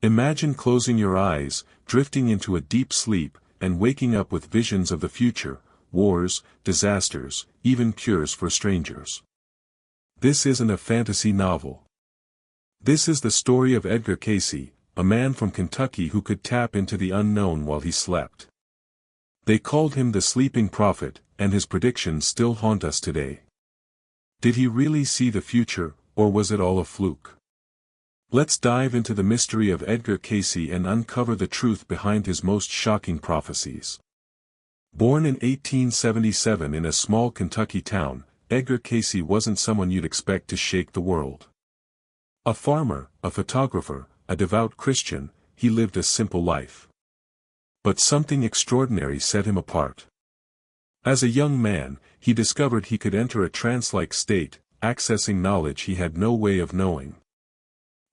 Imagine closing your eyes, drifting into a deep sleep, and waking up with visions of the future, wars, disasters, even cures for strangers. This isn't a fantasy novel. This is the story of Edgar Cayce, a man from Kentucky who could tap into the unknown while he slept. They called him the sleeping prophet, and his predictions still haunt us today. Did he really see the future, or was it all a fluke? Let's dive into the mystery of Edgar Cayce and uncover the truth behind his most shocking prophecies. Born in 1877 in a small Kentucky town, Edgar Cayce wasn't someone you'd expect to shake the world. A farmer, a photographer, a devout Christian, he lived a simple life. But something extraordinary set him apart. As a young man, he discovered he could enter a trance-like state, accessing knowledge he had no way of knowing.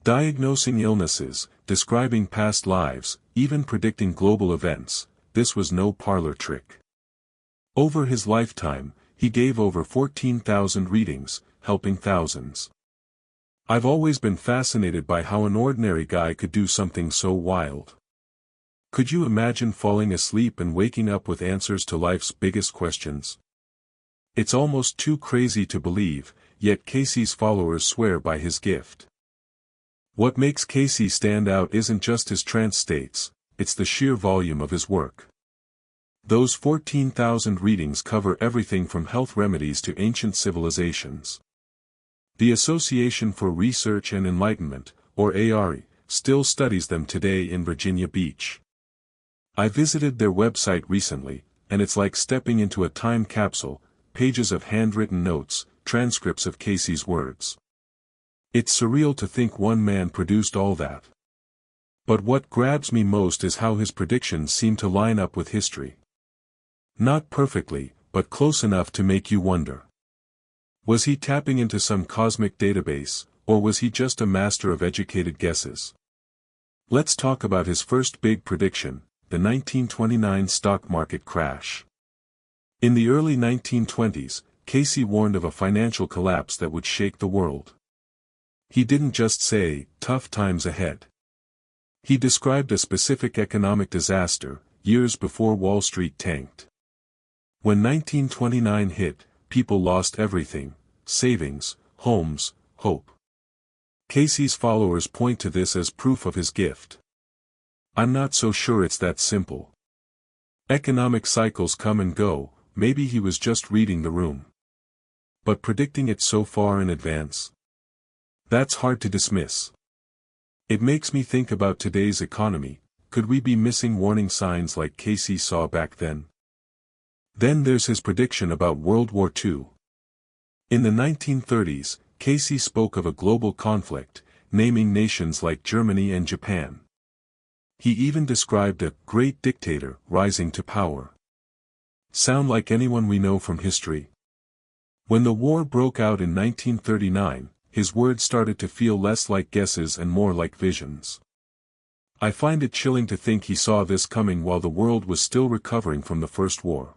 Diagnosing illnesses, describing past lives, even predicting global events, this was no parlor trick. Over his lifetime, he gave over 14,000 readings, helping thousands. I've always been fascinated by how an ordinary guy could do something so wild. Could you imagine falling asleep and waking up with answers to life's biggest questions? It's almost too crazy to believe, yet Cayce's followers swear by his gift. What makes Cayce stand out isn't just his trance states, it's the sheer volume of his work. Those 14,000 readings cover everything from health remedies to ancient civilizations. The Association for Research and Enlightenment, or ARE, still studies them today in Virginia Beach. I visited their website recently, and it's like stepping into a time capsule, pages of handwritten notes, transcripts of Cayce's words. It's surreal to think one man produced all that. But what grabs me most is how his predictions seem to line up with history. Not perfectly, but close enough to make you wonder. Was he tapping into some cosmic database, or was he just a master of educated guesses? Let's talk about his first big prediction, the 1929 stock market crash. In the early 1920s, Cayce warned of a financial collapse that would shake the world. He didn't just say, "tough times ahead." He described a specific economic disaster, years before Wall Street tanked. When 1929 hit, people lost everything: savings, homes, hope. Cayce's followers point to this as proof of his gift. I'm not so sure it's that simple. Economic cycles come and go, maybe he was just reading the room. But predicting it so far in advance? That's hard to dismiss. It makes me think about today's economy. Could we be missing warning signs like Cayce saw back then? Then there's his prediction about World War II. In the 1930s, Cayce spoke of a global conflict, naming nations like Germany and Japan. He even described a great dictator rising to power. Sound like anyone we know from history? When the war broke out in 1939, his words started to feel less like guesses and more like visions. I find it chilling to think he saw this coming while the world was still recovering from the First War.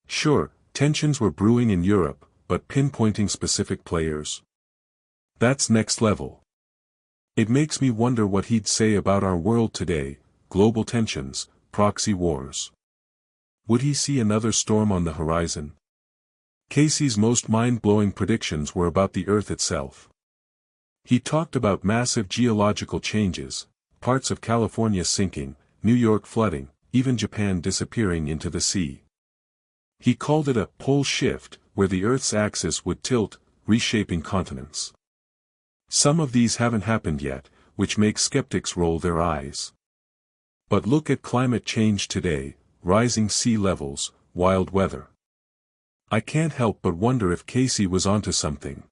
Sure, tensions were brewing in Europe, but pinpointing specific players? That's next level. It makes me wonder what he'd say about our world today: global tensions, proxy wars. Would he see another storm on the horizon? Cayce's most mind-blowing predictions were about the Earth itself. He talked about massive geological changes, parts of California sinking, New York flooding, even Japan disappearing into the sea. He called it a pole shift, where the Earth's axis would tilt, reshaping continents. Some of these haven't happened yet, which makes skeptics roll their eyes. But look at climate change today: rising sea levels, wild weather. I can't help but wonder if Cayce was onto something.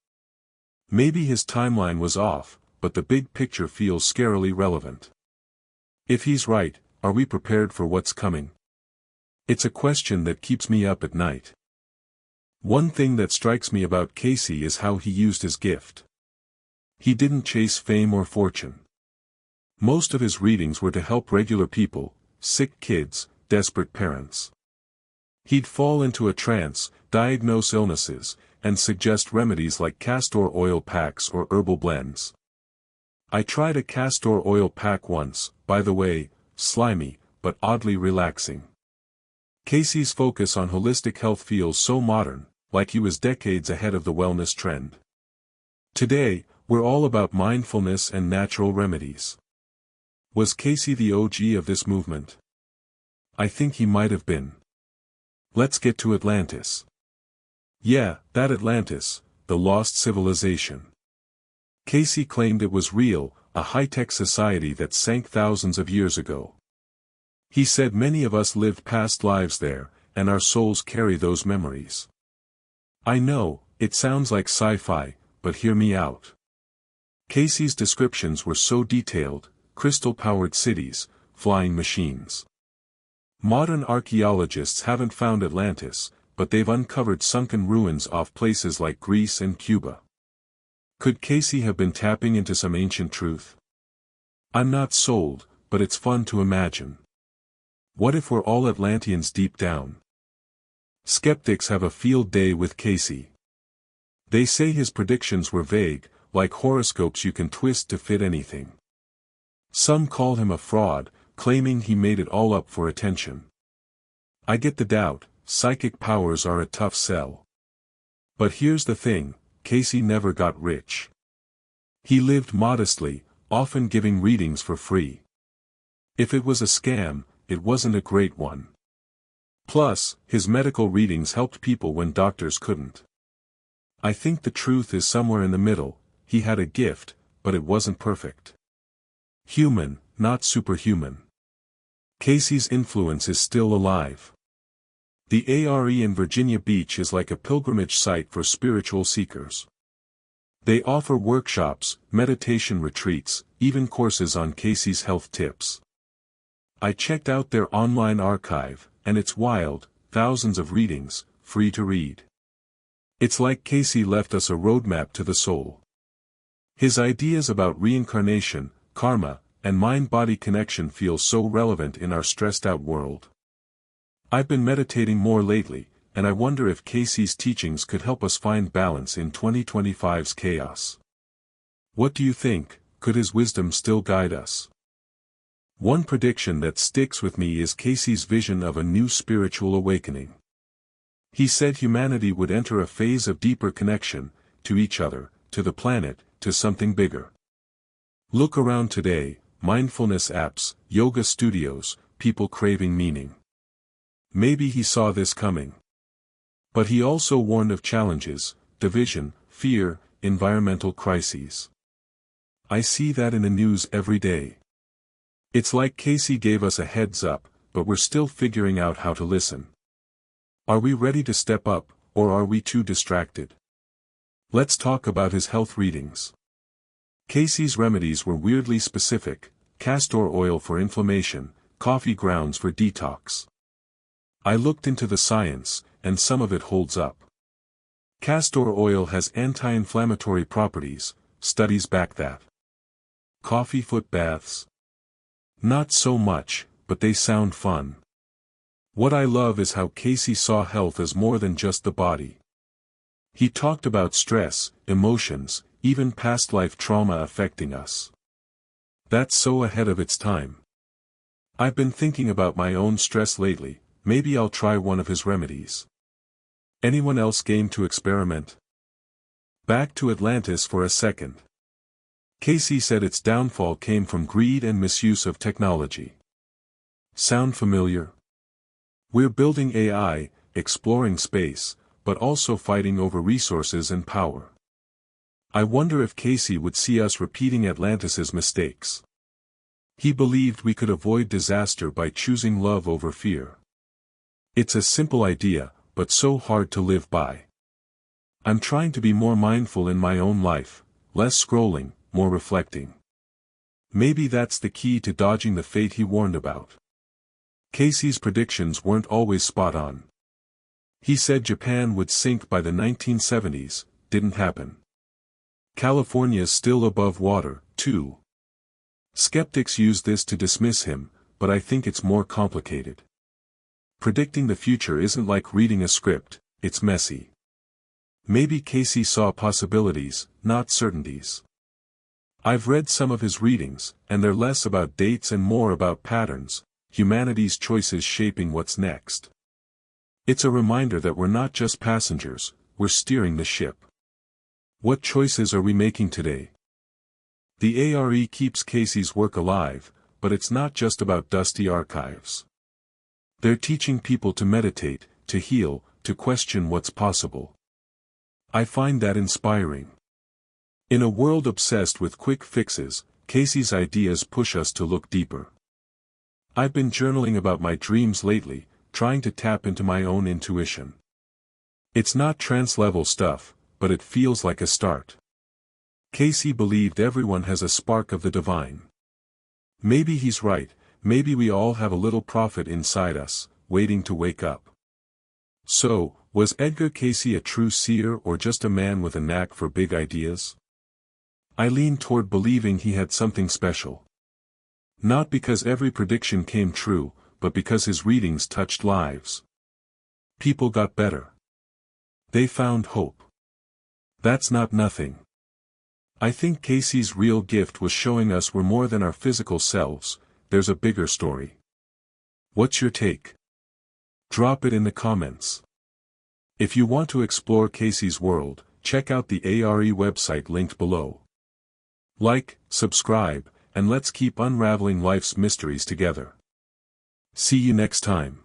Maybe his timeline was off, but the big picture feels scarily relevant. If he's right, are we prepared for what's coming? It's a question that keeps me up at night. One thing that strikes me about Cayce is how he used his gift. He didn't chase fame or fortune. Most of his readings were to help regular people, sick kids, desperate parents. He'd fall into a trance, diagnose illnesses, and suggest remedies like castor oil packs or herbal blends. I tried a castor oil pack once, by the way, slimy, but oddly relaxing. Cayce's focus on holistic health feels so modern, like he was decades ahead of the wellness trend. Today, we're all about mindfulness and natural remedies. Was Cayce the OG of this movement? I think he might have been. Let's get to Atlantis. Yeah, that Atlantis, the lost civilization. Cayce claimed it was real, a high-tech society that sank thousands of years ago. He said many of us lived past lives there, and our souls carry those memories. I know, it sounds like sci-fi, but hear me out. Cayce's descriptions were so detailed: crystal-powered cities, flying machines. Modern archaeologists haven't found Atlantis, but they've uncovered sunken ruins off places like Greece and Cuba. Could Cayce have been tapping into some ancient truth? I'm not sold, but it's fun to imagine. What if we're all Atlanteans deep down? Skeptics have a field day with Cayce. They say his predictions were vague, like horoscopes you can twist to fit anything. Some call him a fraud, claiming he made it all up for attention. I get the doubt. Psychic powers are a tough sell. But here's the thing, Cayce never got rich. He lived modestly, often giving readings for free. If it was a scam, it wasn't a great one. Plus, his medical readings helped people when doctors couldn't. I think the truth is somewhere in the middle. He had a gift, but it wasn't perfect. Human, not superhuman. Cayce's influence is still alive. The ARE in Virginia Beach is like a pilgrimage site for spiritual seekers. They offer workshops, meditation retreats, even courses on Cayce's health tips. I checked out their online archive, and it's wild, thousands of readings, free to read. It's like Cayce left us a roadmap to the soul. His ideas about reincarnation, karma, and mind-body connection feel so relevant in our stressed-out world. I've been meditating more lately, and I wonder if Cayce's teachings could help us find balance in 2025's chaos. What do you think? Could his wisdom still guide us? One prediction that sticks with me is Cayce's vision of a new spiritual awakening. He said humanity would enter a phase of deeper connection, to each other, to the planet, to something bigger. Look around today: mindfulness apps, yoga studios, people craving meaning. Maybe he saw this coming. But he also warned of challenges: division, fear, environmental crises. I see that in the news every day. It's like Cayce gave us a heads up, but we're still figuring out how to listen. Are we ready to step up, or are we too distracted? Let's talk about his health readings. Cayce's remedies were weirdly specific: castor oil for inflammation, coffee grounds for detox. I looked into the science, and some of it holds up. Castor oil has anti-inflammatory properties, studies back that. Coffee foot baths? Not so much, but they sound fun. What I love is how Cayce saw health as more than just the body. He talked about stress, emotions, even past life trauma affecting us. That's so ahead of its time. I've been thinking about my own stress lately. Maybe I'll try one of his remedies. Anyone else game to experiment? Back to Atlantis for a second. Cayce said its downfall came from greed and misuse of technology. Sound familiar? We're building AI, exploring space, but also fighting over resources and power. I wonder if Cayce would see us repeating Atlantis's mistakes. He believed we could avoid disaster by choosing love over fear. It's a simple idea, but so hard to live by. I'm trying to be more mindful in my own life, less scrolling, more reflecting. Maybe that's the key to dodging the fate he warned about. Cayce's predictions weren't always spot on. He said Japan would sink by the 1970s, didn't happen. California's still above water, too. Skeptics use this to dismiss him, but I think it's more complicated. Predicting the future isn't like reading a script, it's messy. Maybe Cayce saw possibilities, not certainties. I've read some of his readings, and they're less about dates and more about patterns, humanity's choices shaping what's next. It's a reminder that we're not just passengers, we're steering the ship. What choices are we making today? The ARE keeps Cayce's work alive, but it's not just about dusty archives. They're teaching people to meditate, to heal, to question what's possible. I find that inspiring. In a world obsessed with quick fixes, Cayce's ideas push us to look deeper. I've been journaling about my dreams lately, trying to tap into my own intuition. It's not trance-level stuff, but it feels like a start. Cayce believed everyone has a spark of the divine. Maybe he's right, maybe we all have a little prophet inside us, waiting to wake up. So, was Edgar Cayce a true seer or just a man with a knack for big ideas? I lean toward believing he had something special. Not because every prediction came true, but because his readings touched lives. People got better. They found hope. That's not nothing. I think Cayce's real gift was showing us we're more than our physical selves, there's a bigger story. What's your take? Drop it in the comments. If you want to explore Cayce's world, check out the ARE website linked below. Like, subscribe, and let's keep unraveling life's mysteries together. See you next time.